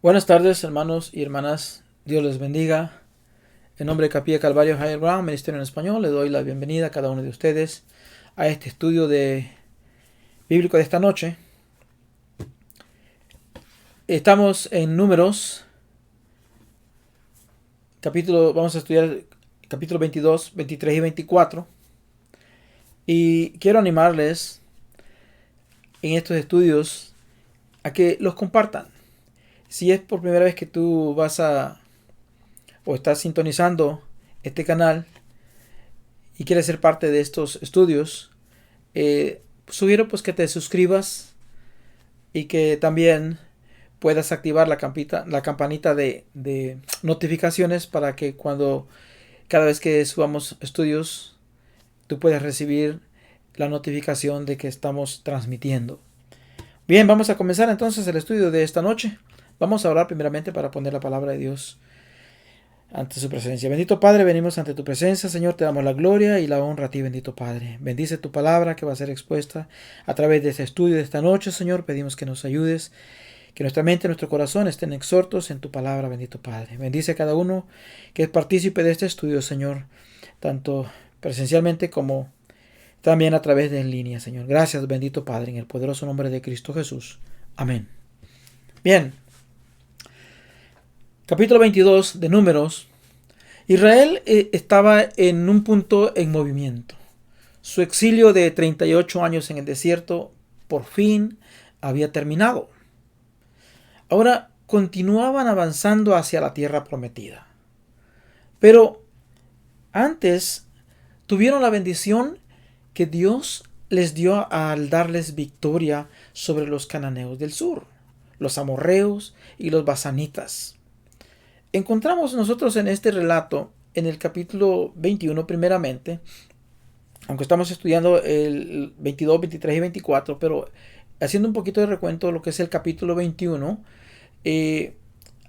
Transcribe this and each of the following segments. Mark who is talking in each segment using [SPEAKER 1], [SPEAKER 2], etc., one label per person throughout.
[SPEAKER 1] Buenas tardes, hermanos y hermanas. Dios les bendiga. En nombre de Capilla Calvario Higher Ground, Ministerio en Español, le doy la bienvenida a cada uno de ustedes a este estudio bíblico de esta noche. Estamos en Números, vamos a estudiar capítulo 22, 23 y 24. Y quiero animarles en estos estudios a que los compartan. Si es por primera vez que tú o estás sintonizando este canal y quieres ser parte de estos estudios, sugiero pues que te suscribas y que también puedas activar la campanita de notificaciones para que cada vez que subamos estudios tú puedas recibir la notificación de que estamos transmitiendo. Bien, vamos a comenzar entonces el estudio de esta noche. Vamos a orar primeramente para poner la palabra de Dios ante su presencia. Bendito Padre, venimos ante tu presencia, Señor, te damos la gloria y la honra a ti, bendito Padre. Bendice tu palabra que va a ser expuesta a través de este estudio de esta noche, Señor. Pedimos que nos ayudes, que nuestra mente y nuestro corazón estén exhortos en tu palabra, bendito Padre. Bendice a cada uno que es partícipe de este estudio, Señor, tanto presencialmente como también a través de en línea, Señor. Gracias, bendito Padre, en el poderoso nombre de Cristo Jesús. Amén. Bien. Capítulo 22 de Números. Israel estaba en un punto en movimiento. Su exilio de 38 años en el desierto por fin había terminado. Ahora continuaban avanzando hacia la tierra prometida. Pero antes tuvieron la bendición que Dios les dio al darles victoria sobre los cananeos del sur, los amorreos y los basanitas. Encontramos nosotros en este relato, en el capítulo 21 primeramente, aunque estamos estudiando el 22, 23 y 24, pero haciendo un poquito de recuento de lo que es el capítulo 21,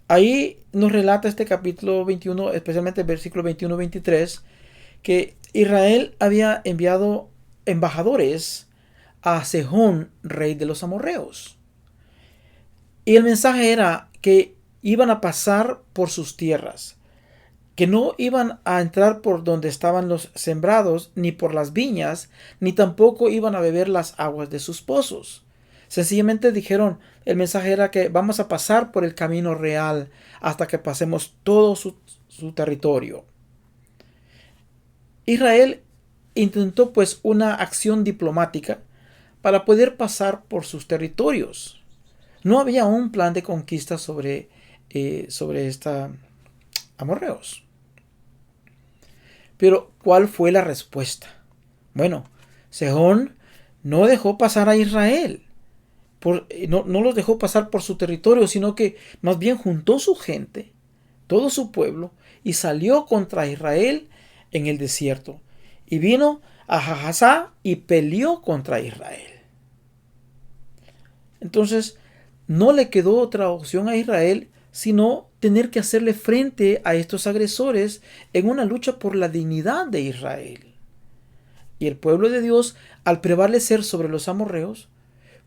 [SPEAKER 1] ahí nos relata este capítulo 21, especialmente el versículo 21-23, que Israel había enviado embajadores a Sejón, rey de los amorreos. Y el mensaje era que iban a pasar por sus tierras, que no iban a entrar por donde estaban los sembrados, ni por las viñas, ni tampoco iban a beber las aguas de sus pozos. Sencillamente dijeron, el mensaje era que vamos a pasar por el camino real hasta que pasemos todo su territorio. Israel intentó pues una acción diplomática para poder pasar por sus territorios. No había un plan de conquista sobre esta amorreos. Pero ¿cuál fue la respuesta? Bueno, Sejón no dejó pasar a Israel. No los dejó pasar por su territorio, sino que más bien juntó su gente, todo su pueblo, y salió contra Israel en el desierto. Y vino a Jahazá y peleó contra Israel. Entonces, no le quedó otra opción a Israel sino tener que hacerle frente a estos agresores en una lucha por la dignidad de Israel. Y el pueblo de Dios, al prevalecer sobre los amorreos,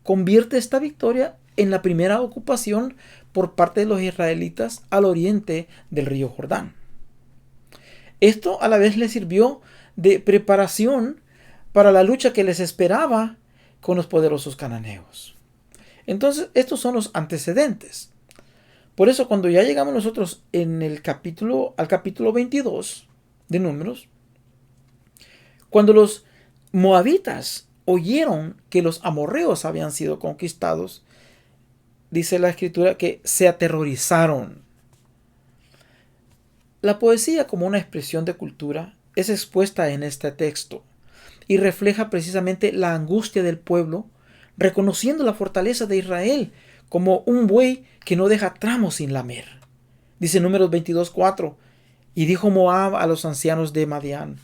[SPEAKER 1] convierte esta victoria en la primera ocupación por parte de los israelitas al oriente del río Jordán. Esto a la vez les sirvió de preparación para la lucha que les esperaba con los poderosos cananeos. Entonces, estos son los antecedentes. Por eso, cuando ya llegamos nosotros al capítulo 22 de Números, cuando los moabitas oyeron que los amorreos habían sido conquistados, dice la escritura que se aterrorizaron. La poesía, como una expresión de cultura, es expuesta en este texto y refleja precisamente la angustia del pueblo, reconociendo la fortaleza de Israel como un buey que no deja tramo sin lamer. Dice Números 22:4, y dijo Moab a los ancianos de Madián,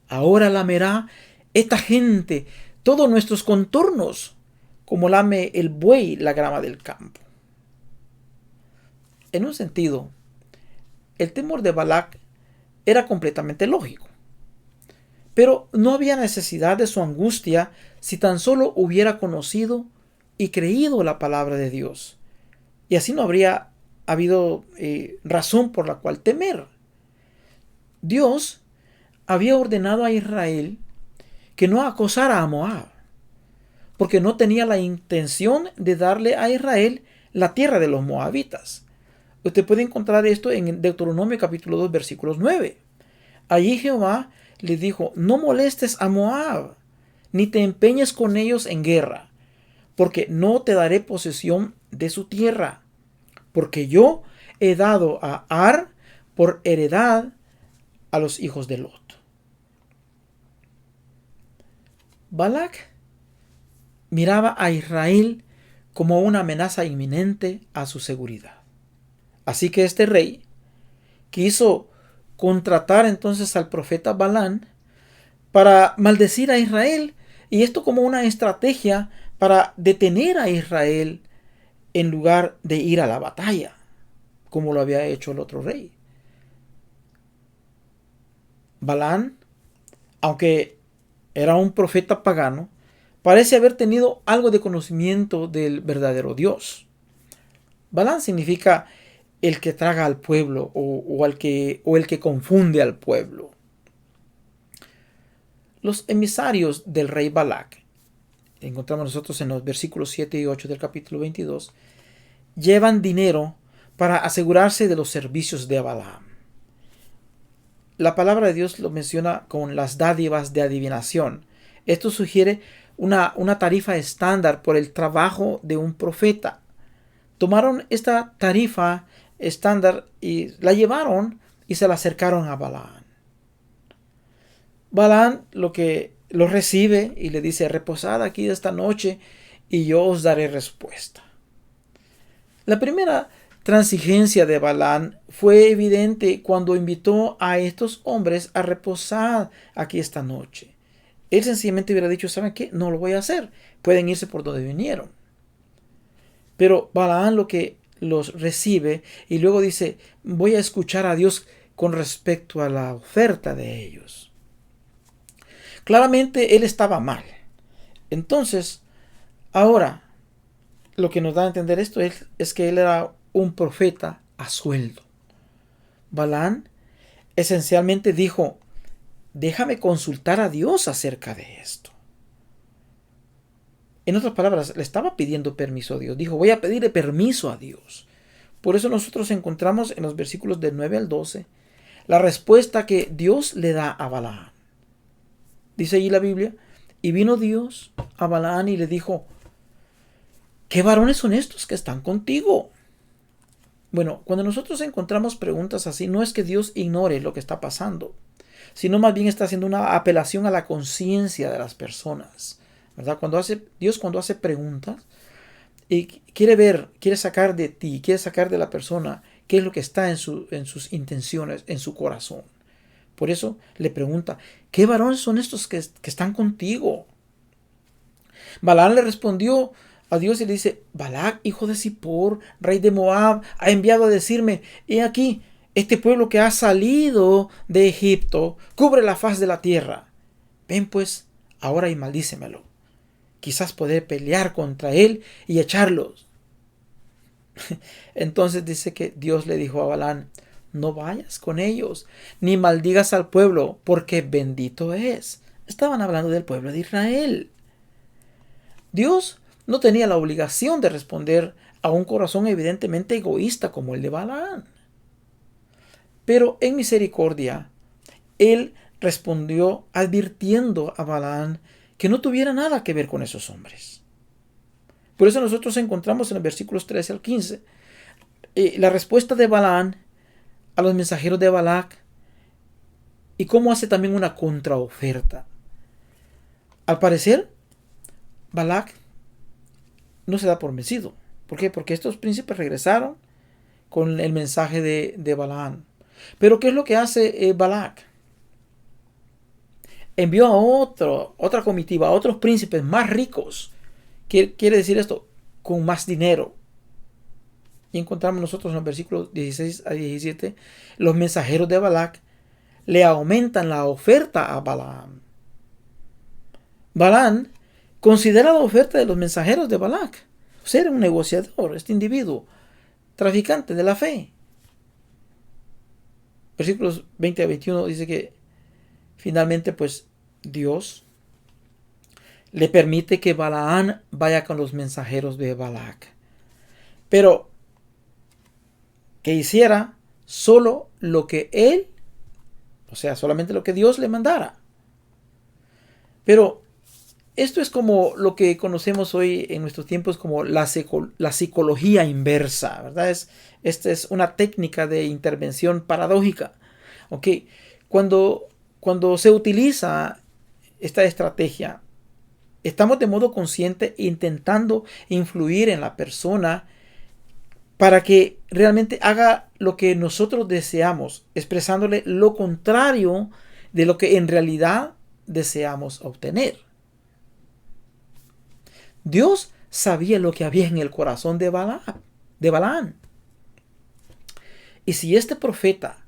[SPEAKER 1] ahora lamerá esta gente todos nuestros contornos, como lame el buey la grama del campo. En un sentido, el temor de Balac era completamente lógico. Pero no había necesidad de su angustia si tan solo hubiera conocido y creído la palabra de Dios. Y así no habría habido razón por la cual temer. Dios había ordenado a Israel que no acosara a Moab, porque no tenía la intención de darle a Israel la tierra de los moabitas. Usted puede encontrar esto en Deuteronomio capítulo 2 versículos 9. Allí Jehová le dijo: no molestes a Moab, ni te empeñes con ellos en guerra, porque no te daré posesión de su tierra, porque yo he dado a Ar por heredad a los hijos de Lot. Balac miraba a Israel como una amenaza inminente a su seguridad. Así que este rey quiso contratar entonces al profeta Balán para maldecir a Israel, y esto como una estrategia para detener a Israel en lugar de ir a la batalla, como lo había hecho el otro rey. Balán, aunque era un profeta pagano, parece haber tenido algo de conocimiento del verdadero Dios. Balán significa el que traga al pueblo o el que confunde al pueblo. Los emisarios del rey Balac, encontramos nosotros en los versículos 7 y 8 del capítulo 22, llevan dinero para asegurarse de los servicios de Balaam. La palabra de Dios lo menciona con las dádivas de adivinación. Esto sugiere una tarifa estándar por el trabajo de un profeta. Tomaron esta tarifa estándar y la llevaron y se la acercaron a Balaam. Balaam lo recibe y le dice: reposad aquí esta noche y yo os daré respuesta. La primera transigencia de Balaam fue evidente cuando invitó a estos hombres a reposar aquí esta noche. Él sencillamente hubiera dicho: ¿saben qué? No lo voy a hacer. Pueden irse por donde vinieron. Pero Balaam los recibe y luego dice: voy a escuchar a Dios con respecto a la oferta de ellos. Claramente él estaba mal. Entonces, ahora, lo que nos da a entender esto es que él era un profeta a sueldo. Balaam esencialmente dijo: déjame consultar a Dios acerca de esto. En otras palabras, le estaba pidiendo permiso a Dios. Dijo: voy a pedirle permiso a Dios. Por eso nosotros encontramos en los versículos del 9 al 12 la respuesta que Dios le da a Balaam. Dice allí la Biblia: y vino Dios a Balaam y le dijo: ¿qué varones son estos que están contigo? Bueno, cuando nosotros encontramos preguntas así, no es que Dios ignore lo que está pasando, sino más bien está haciendo una apelación a la conciencia de las personas, ¿verdad? Cuando hace preguntas y quiere sacar de ti, quiere sacar de la persona qué es lo que está en sus intenciones, en su corazón. Por eso le pregunta: ¿qué varones son estos que están contigo? Balaam le respondió a Dios y le dice: Balac, hijo de Zippor, rey de Moab, ha enviado a decirme: he aquí, este pueblo que ha salido de Egipto cubre la faz de la tierra. Ven pues ahora y maldícemelo. Quizás poder pelear contra él y echarlos. Entonces dice que Dios le dijo a Balaam: no vayas con ellos, ni maldigas al pueblo, porque bendito es. Estaban hablando del pueblo de Israel. Dios no tenía la obligación de responder a un corazón evidentemente egoísta como el de Balaam. Pero en misericordia, Él respondió advirtiendo a Balaam que no tuviera nada que ver con esos hombres. Por eso nosotros encontramos en los versículos 13 al 15 la respuesta de Balaam a los mensajeros de Balac y cómo hace también una contraoferta. Al parecer, Balac no se da por vencido. ¿Por qué? Porque estos príncipes regresaron con el mensaje de Balaam. Pero ¿qué es lo que hace Balac? Envió a otra comitiva, a otros príncipes más ricos. Quiere decir esto, con más dinero. Y encontramos nosotros en los versículos 16 a 17, los mensajeros de Balac le aumentan la oferta a Balaam. Balaam considera la oferta de los mensajeros de Balac. O sea, era un negociador, este individuo. traficante de la fe. Versículos 20 a 21 dice que finalmente pues Dios le permite que Balaán vaya con los mensajeros de Balac, pero que hiciera solo lo que él, o sea, solamente lo que Dios le mandara. Pero esto es como lo que conocemos hoy en nuestros tiempos como la psicología inversa, ¿verdad? Esta es una técnica de intervención paradójica. ¿Ok? Cuando se utiliza esta estrategia, estamos de modo consciente intentando influir en la persona para que realmente haga lo que nosotros deseamos, expresándole lo contrario de lo que en realidad deseamos obtener. Dios sabía lo que había en el corazón de Balaán. Y si este profeta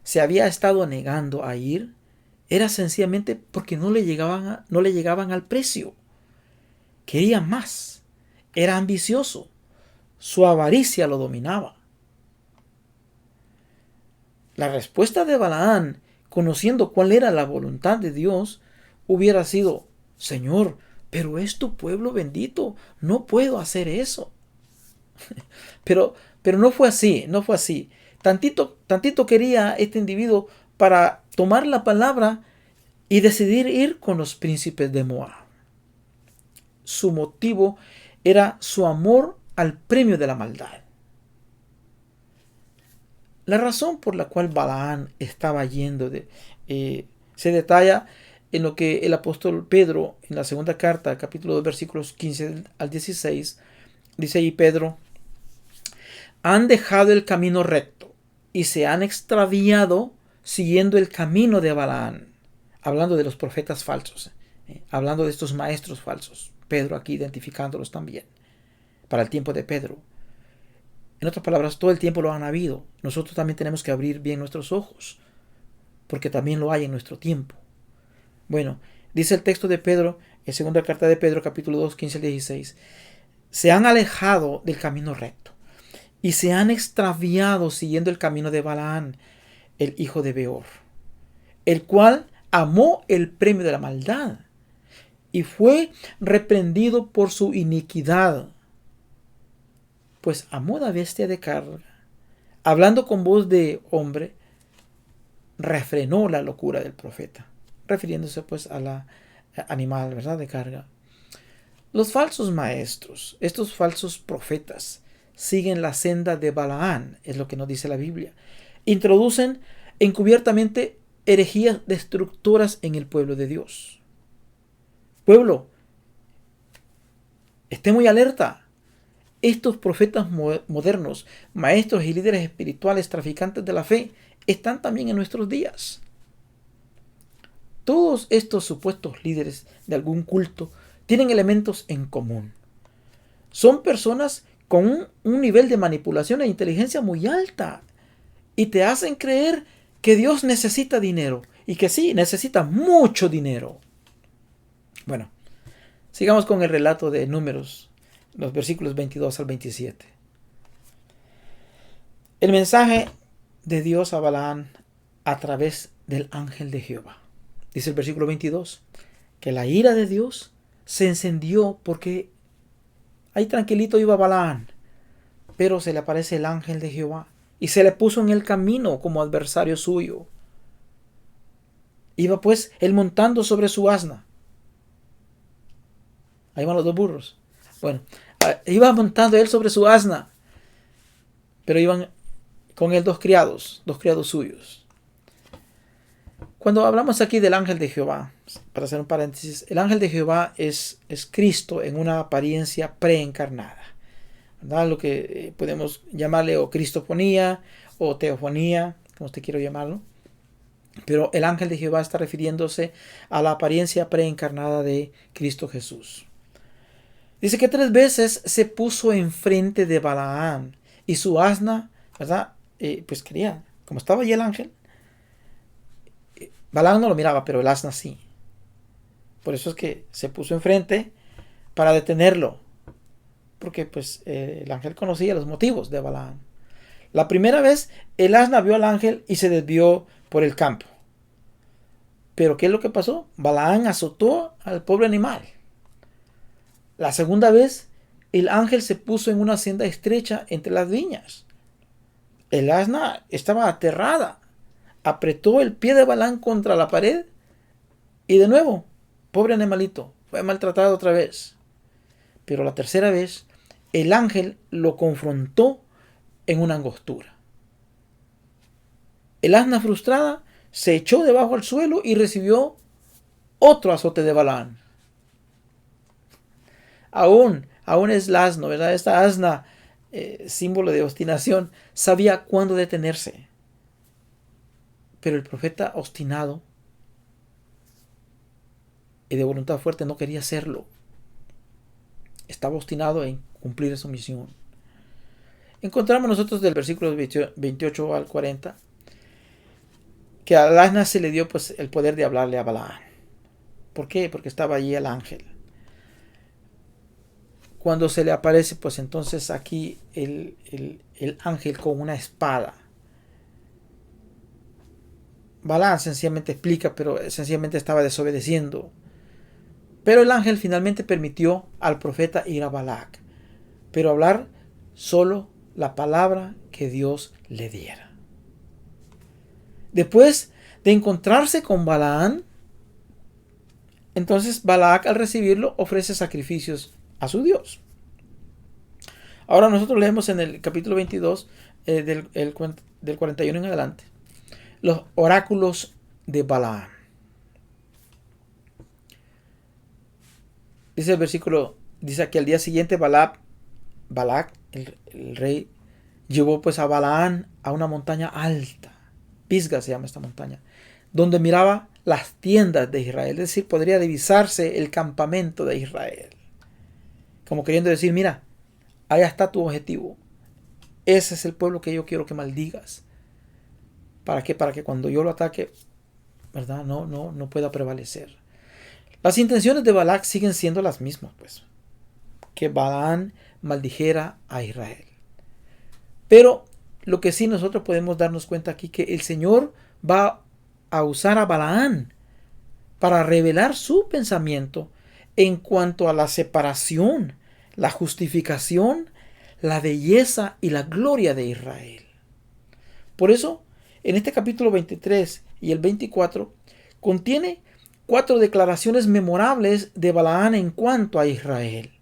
[SPEAKER 1] se había estado negando a ir, era sencillamente porque no le llegaban al precio. Quería más. Era ambicioso. Su avaricia lo dominaba. La respuesta de Balaán, conociendo cuál era la voluntad de Dios, hubiera sido: Señor, pero es tu pueblo bendito, no puedo hacer eso. Pero no fue así, no fue así. Tantito quería este individuo para tomar la palabra y decidir ir con los príncipes de Moab. Su motivo era su amor al premio de la maldad. La razón por la cual Balaán estaba yendo se detalla en lo que el apóstol Pedro, en la segunda carta, capítulo 2, versículos 15 al 16, dice ahí Pedro: han dejado el camino recto y se han extraviado siguiendo el camino de Balaán. Hablando de los profetas falsos, hablando de estos maestros falsos. Pedro aquí identificándolos también, para el tiempo de Pedro. En otras palabras, todo el tiempo lo han habido. Nosotros también tenemos que abrir bien nuestros ojos, porque también lo hay en nuestro tiempo. Bueno, dice el texto de Pedro, en segunda carta de Pedro, capítulo 2, 15 al 16, se han alejado del camino recto y se han extraviado siguiendo el camino de Balaán, el hijo de Beor, el cual amó el premio de la maldad y fue reprendido por su iniquidad, pues amó la bestia de carga, hablando con voz de hombre, refrenó la locura del profeta, refiriéndose pues a la animal, ¿verdad?, de carga. Los falsos maestros, estos falsos profetas, siguen la senda de Balaán, es lo que nos dice la Biblia. Introducen encubiertamente herejías destructoras en el pueblo de Dios. Pueblo, esté muy alerta. Estos profetas modernos, maestros y líderes espirituales traficantes de la fe, están también en nuestros días. Todos estos supuestos líderes de algún culto tienen elementos en común. Son personas con un nivel de manipulación e inteligencia muy alta y te hacen creer que Dios necesita dinero y que sí, necesita mucho dinero. Bueno, sigamos con el relato de Números, los versículos 22 al 27. El mensaje de Dios a Balaán a través del ángel de Jehová. Dice el versículo 22, que la ira de Dios se encendió porque ahí tranquilito iba Balaán, pero se le aparece el ángel de Jehová y se le puso en el camino como adversario suyo. Iba pues él montando sobre su asna. Ahí van los dos burros. Bueno, iba montando él sobre su asna, pero iban con él dos criados suyos. Cuando hablamos aquí del ángel de Jehová, para hacer un paréntesis, el ángel de Jehová es Cristo en una apariencia preencarnada, ¿verdad? Lo que podemos llamarle o cristofonía o teofonía, como usted quiera llamarlo. Pero el ángel de Jehová está refiriéndose a la apariencia preencarnada de Cristo Jesús. Dice que 3 veces se puso enfrente de Balaán y su asna, ¿verdad? Pues quería, como estaba allí el ángel, Balaán no lo miraba, pero el asna sí. Por eso es que se puso enfrente para detenerlo, porque pues el ángel conocía los motivos de Balaán. La primera vez el asna vio al ángel y se desvió por el campo. Pero ¿qué es lo que pasó? Balaán azotó al pobre animal. La segunda vez el ángel se puso en una senda estrecha entre las viñas. El asna estaba aterrada. Apretó el pie de Balaán contra la pared y de nuevo, pobre animalito, fue maltratado otra vez. Pero la tercera vez, el ángel lo confrontó en una angostura. El asna frustrada se echó debajo al suelo y recibió otro azote de Balaán. Aún es el asno, ¿verdad? Esta asna, símbolo de obstinación, sabía cuándo detenerse. Pero el profeta obstinado y de voluntad fuerte no quería hacerlo. Estaba obstinado en cumplir su misión. Encontramos nosotros del versículo 28 al 40 que a asna se le dio pues el poder de hablarle a Balaán. ¿Por qué? Porque estaba allí el ángel. Cuando se le aparece pues entonces aquí el ángel con una espada. Balaán sencillamente explica, pero sencillamente estaba desobedeciendo. Pero el ángel finalmente permitió al profeta ir a Balac, pero hablar solo la palabra que Dios le diera. Después de encontrarse con Balaán, entonces Balac al recibirlo ofrece sacrificios a su Dios. Ahora nosotros leemos en el capítulo 22 del 41 en adelante los oráculos de Balaam. Dice el versículo, dice que al día siguiente Balac, el rey, llevó pues a Balaam a una montaña alta, Pisga se llama esta montaña, donde miraba las tiendas de Israel, es decir, podría divisarse el campamento de Israel. Como queriendo decir, mira, allá está tu objetivo. Ese es el pueblo que yo quiero que maldigas. ¿Para qué? Para que cuando yo lo ataque, ¿verdad? No pueda prevalecer. Las intenciones de Balac siguen siendo las mismas, pues. Que Balaam maldijera a Israel. Pero lo que sí nosotros podemos darnos cuenta aquí, que el Señor va a usar a Balaam para revelar su pensamiento en cuanto a la separación, la justificación, la belleza y la gloria de Israel. Por eso, en este capítulo 23 y el 24 contiene 4 declaraciones memorables de Balaam en cuanto a Israel.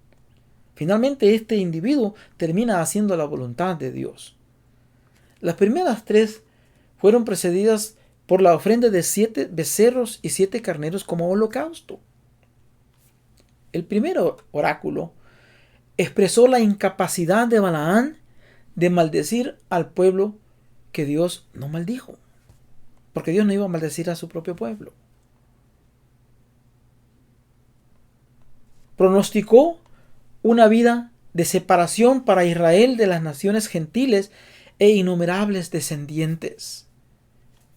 [SPEAKER 1] Finalmente este individuo termina haciendo la voluntad de Dios. Las primeras 3 fueron precedidas por la ofrenda de 7 becerros y 7 carneros como holocausto. El primer oráculo expresó la incapacidad de Balaam de maldecir al pueblo que Dios no maldijo, porque Dios no iba a maldecir a su propio pueblo. Pronosticó una vida de separación para Israel de las naciones gentiles e innumerables descendientes.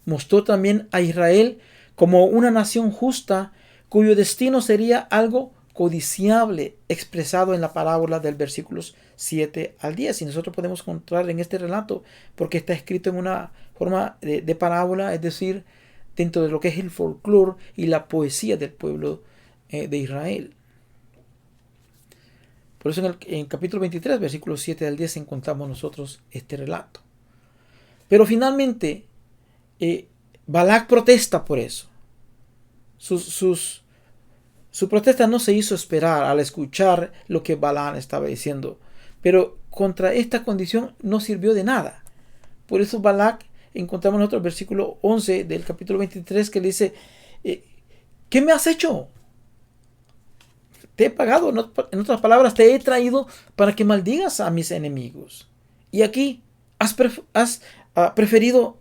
[SPEAKER 1] Mostró también a Israel como una nación justa cuyo destino sería algo codiciable, expresado en la parábola del versículos 7 al 10. Y nosotros podemos encontrar en este relato, porque está escrito en una forma de parábola, es decir, dentro de lo que es el folclore y la poesía del pueblo de Israel. Por eso en el capítulo 23, versículos 7 al 10, encontramos nosotros este relato. Pero finalmente, Balac protesta por eso. Su protesta no se hizo esperar al escuchar lo que Balaam estaba diciendo. Pero contra esta condición no sirvió de nada. Por eso Balac, encontramos en otro versículo 11 del capítulo 23 que le dice, ¿qué me has hecho? Te he pagado, en otras palabras, te he traído para que maldigas a mis enemigos. Y aquí has preferido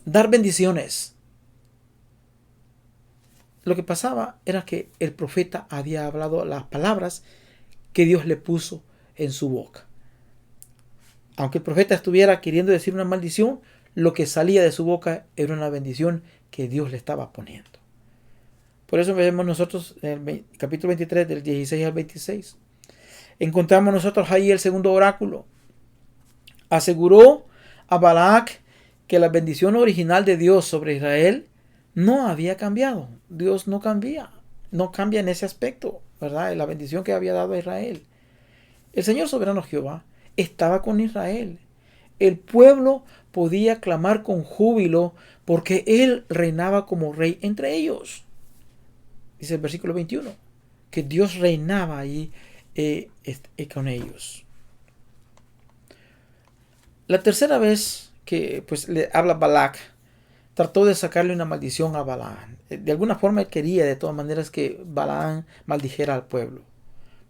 [SPEAKER 1] dar bendiciones. Lo que pasaba era que el profeta había hablado las palabras que Dios le puso en su boca. Aunque el profeta estuviera queriendo decir una maldición, lo que salía de su boca era una bendición que Dios le estaba poniendo. Por eso vemos nosotros en el capítulo 23 del 16 al 26. Encontramos nosotros ahí el segundo oráculo. Aseguró a Balac que la bendición original de Dios sobre Israel no había cambiado. Dios no cambia en ese aspecto, ¿verdad? La bendición que había dado a Israel. El Señor soberano Jehová estaba con Israel. El pueblo podía clamar con júbilo porque Él reinaba como rey entre ellos. Dice el versículo 21, que Dios reinaba ahí con ellos. La tercera vez que le habla Balac, trató de sacarle una maldición a Balaam. De alguna forma él quería de todas maneras que Balaam maldijera al pueblo.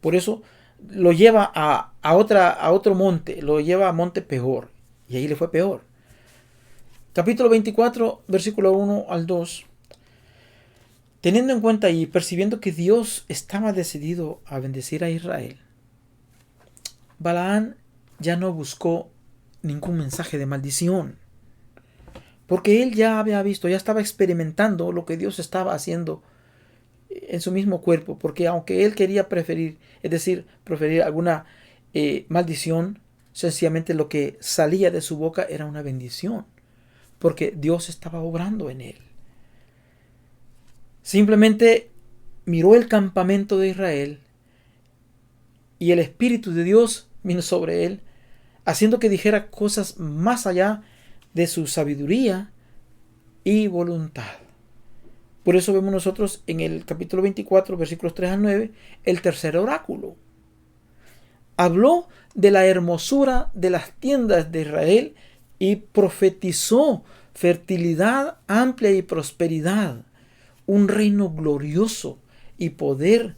[SPEAKER 1] Por eso lo lleva a otro monte, lo lleva a monte Peor, y ahí le fue peor. Capítulo 24, versículo 1 al 2. Teniendo en cuenta y percibiendo que Dios estaba decidido a bendecir a Israel, Balaam ya no buscó ningún mensaje de maldición, porque él ya había visto, ya estaba experimentando lo que Dios estaba haciendo en su mismo cuerpo, porque aunque él quería preferir alguna maldición, sencillamente lo que salía de su boca era una bendición, porque Dios estaba obrando en él. Simplemente miró el campamento de Israel y el Espíritu de Dios vino sobre él, haciendo que dijera cosas más allá de su sabiduría y voluntad. Por eso vemos nosotros en el capítulo 24, versículos 3 al 9, el tercer oráculo. Habló de la hermosura de las tiendas de Israel y profetizó fertilidad amplia y prosperidad, un reino glorioso y poder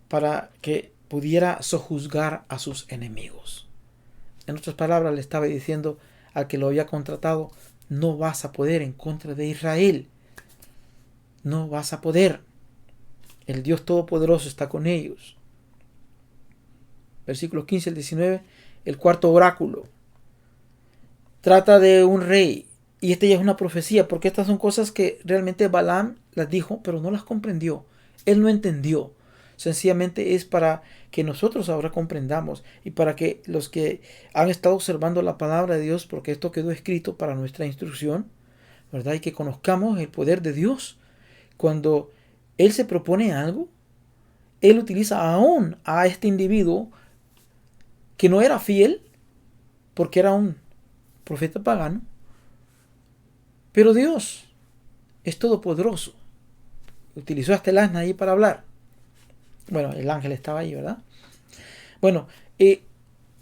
[SPEAKER 1] para que pudiera sojuzgar a sus enemigos. En otras palabras, le estaba diciendo al que lo había contratado: no vas a poder en contra de Israel. No vas a poder. El Dios Todopoderoso está con ellos. Versículos 15 al 19, el cuarto oráculo. Trata de un rey. Y esta ya es una profecía, porque estas son cosas que realmente Balaam las dijo, pero no las comprendió. Él no entendió. Sencillamente es para que nosotros ahora comprendamos y para que los que han estado observando la palabra de Dios, porque esto quedó escrito para nuestra instrucción, ¿verdad? Y que conozcamos el poder de Dios. Cuando Él se propone algo, Él utiliza aún a este individuo que no era fiel, porque era un profeta pagano, pero Dios es todopoderoso. Utilizó hasta el asna ahí para hablar. Bueno, el ángel estaba ahí, ¿verdad? Bueno,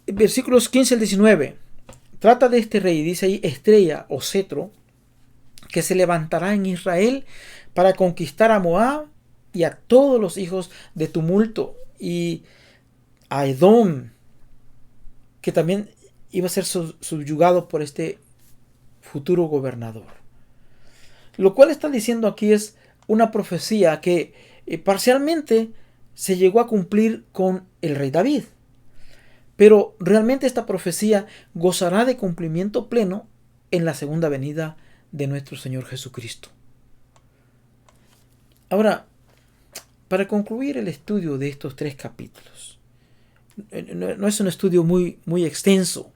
[SPEAKER 1] versículos 15 al 19. Trata de este rey, dice ahí, estrella o cetro, que se levantará en Israel para conquistar a Moab y a todos los hijos de tumulto, y a Edom, que también iba a ser subyugado por este futuro gobernador. Lo cual está diciendo aquí es una profecía que parcialmente se llegó a cumplir con el rey David. Pero realmente esta profecía gozará de cumplimiento pleno en la segunda venida de nuestro Señor Jesucristo. Ahora, para concluir el estudio de estos 3 capítulos, no es un estudio muy extenso,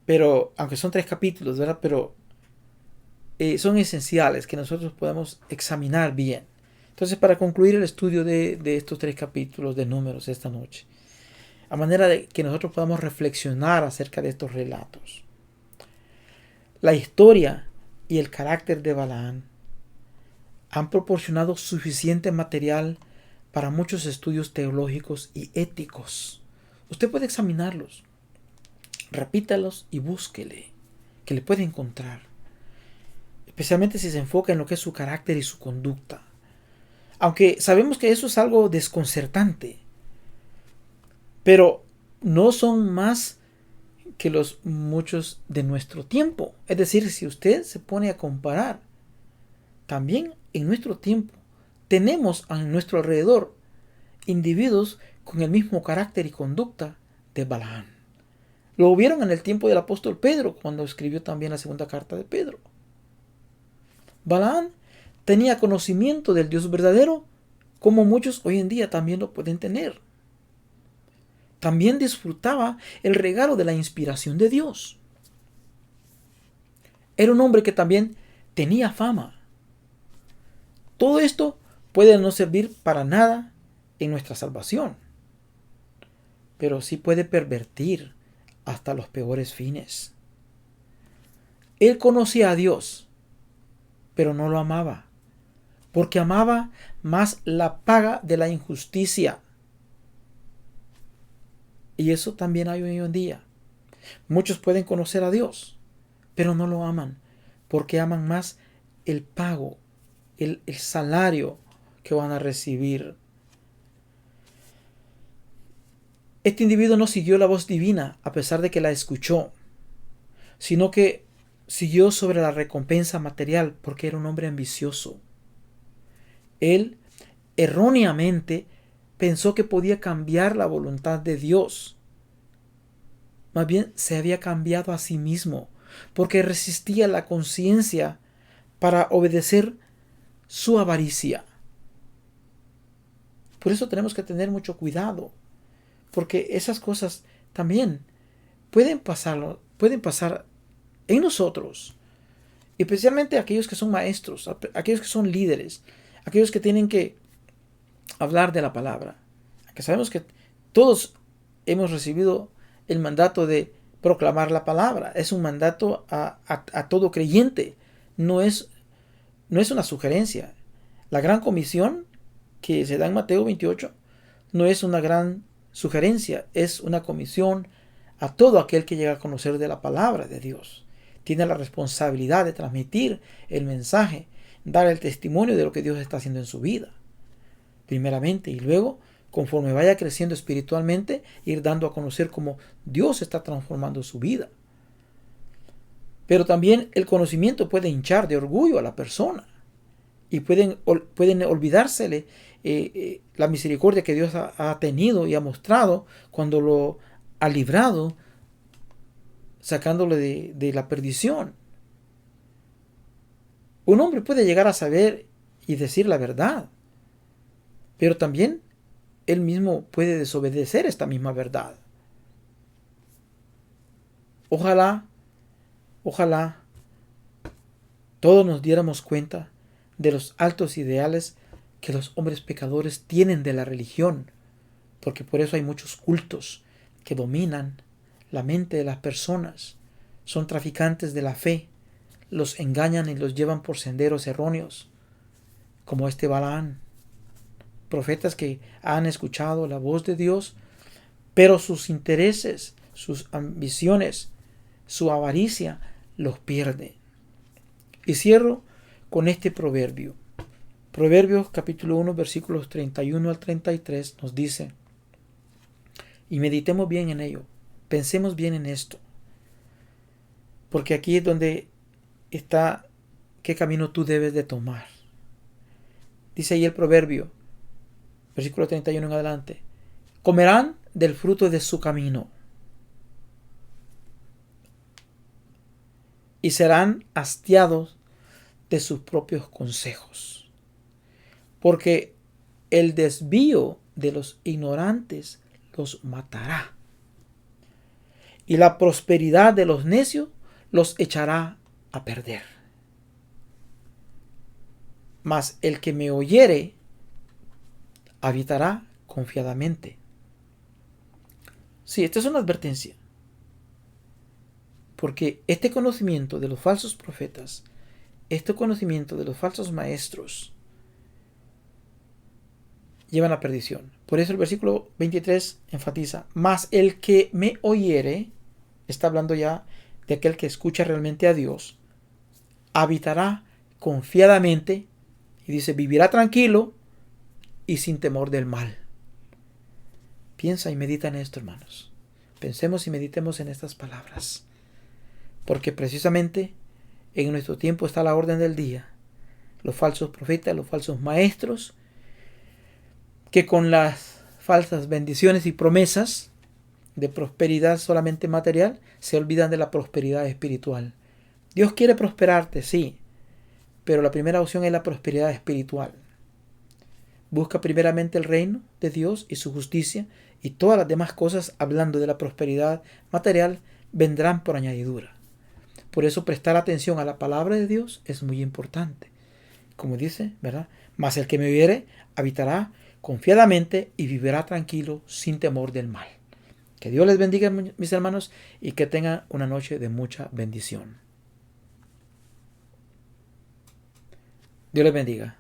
[SPEAKER 1] pero aunque son 3 capítulos, ¿verdad? Pero son esenciales que nosotros podamos examinar bien. Entonces, para concluir el estudio de estos 3 capítulos de Números esta noche, a manera de que nosotros podamos reflexionar acerca de estos relatos, la historia y el carácter de Balaam han proporcionado suficiente material para muchos estudios teológicos y éticos. Usted puede examinarlos, repítalos y búsquele, que le puede encontrar, especialmente si se enfoca en lo que es su carácter y su conducta. Aunque sabemos que eso es algo desconcertante, pero no son más que los muchos de nuestro tiempo. Es decir, si usted se pone a comparar, también en nuestro tiempo tenemos a nuestro alrededor individuos con el mismo carácter y conducta de Balaam. Lo vieron en el tiempo del apóstol Pedro, cuando escribió también la segunda carta de Pedro. Balaam tenía conocimiento del Dios verdadero, como muchos hoy en día también lo pueden tener. también disfrutaba el regalo de la inspiración de Dios. Era un hombre que también tenía fama. Todo esto puede no servir para nada en nuestra salvación, pero sí puede pervertir hasta los peores fines. Él conocía a Dios, pero no lo amaba, porque amaba más la paga de la injusticia. Y eso también hay hoy en día. Muchos pueden conocer a Dios, pero no lo aman, porque aman más el pago, el salario que van a recibir. Este individuo no siguió la voz divina a pesar de que la escuchó, sino que siguió sobre la recompensa material porque era un hombre ambicioso. Él erróneamente pensó que podía cambiar la voluntad de Dios. Más bien se había cambiado a sí mismo porque resistía la conciencia para obedecer su avaricia. Por eso tenemos que tener mucho cuidado, porque esas cosas también pueden pasar en nosotros, especialmente aquellos que son maestros, aquellos que son líderes, aquellos que tienen que hablar de la palabra, que sabemos que todos hemos recibido el mandato de proclamar la palabra. Es un mandato a todo creyente, no es una sugerencia. La gran comisión que se da en Mateo 28 no es una gran sugerencia, es una comisión a todo aquel que llega a conocer de la palabra de Dios. Tiene la responsabilidad de transmitir el mensaje, dar el testimonio de lo que Dios está haciendo en su vida, primeramente, y luego, conforme vaya creciendo espiritualmente, ir dando a conocer cómo Dios está transformando su vida. Pero también el conocimiento puede hinchar de orgullo a la persona y pueden olvidársele la misericordia que Dios ha tenido y ha mostrado cuando lo ha librado, sacándole de la perdición. Un hombre puede llegar a saber y decir la verdad, pero también él mismo puede desobedecer esta misma verdad. Ojalá todos nos diéramos cuenta de los altos ideales que los hombres pecadores tienen de la religión, porque por eso hay muchos cultos que dominan la mente de las personas. Son traficantes de la fe, los engañan y los llevan por senderos erróneos, como este Balaán. Profetas que han escuchado la voz de Dios, pero sus intereses, sus ambiciones, su avaricia los pierde. Y cierro con este proverbio. Proverbios capítulo 1 versículos 31 al 33 nos dice: y meditemos bien en ello, pensemos bien en esto, porque aquí es donde está qué camino tú debes de tomar. Dice ahí el proverbio, versículo 31 en adelante: comerán del fruto de su camino y serán hastiados de sus propios consejos, porque el desvío de los ignorantes los matará, y la prosperidad de los necios los echará a perder. Mas el que me oyere habitará confiadamente. Sí, esta es una advertencia, porque este conocimiento de los falsos profetas, este conocimiento de los falsos maestros, llevan a perdición. Por eso el versículo 23 enfatiza: mas el que me oyere, está hablando ya de aquel que escucha realmente a Dios, habitará confiadamente, y dice, vivirá tranquilo y sin temor del mal. Piensa y medita en esto, hermanos. Pensemos y meditemos en estas palabras, porque precisamente en nuestro tiempo está la orden del día. Los falsos profetas, los falsos maestros, que con las falsas bendiciones y promesas de prosperidad solamente material, se olvidan de la prosperidad espiritual. Dios quiere prosperarte, sí, pero la primera opción es la prosperidad espiritual. Busca primeramente el reino de Dios y su justicia, y todas las demás cosas, hablando de la prosperidad material, vendrán por añadidura. Por eso prestar atención a la palabra de Dios es muy importante. Como dice, ¿verdad? Mas el que me oyere habitará confiadamente y vivirá tranquilo sin temor del mal. Que Dios les bendiga, mis hermanos, y que tengan una noche de mucha bendición. Dios les bendiga.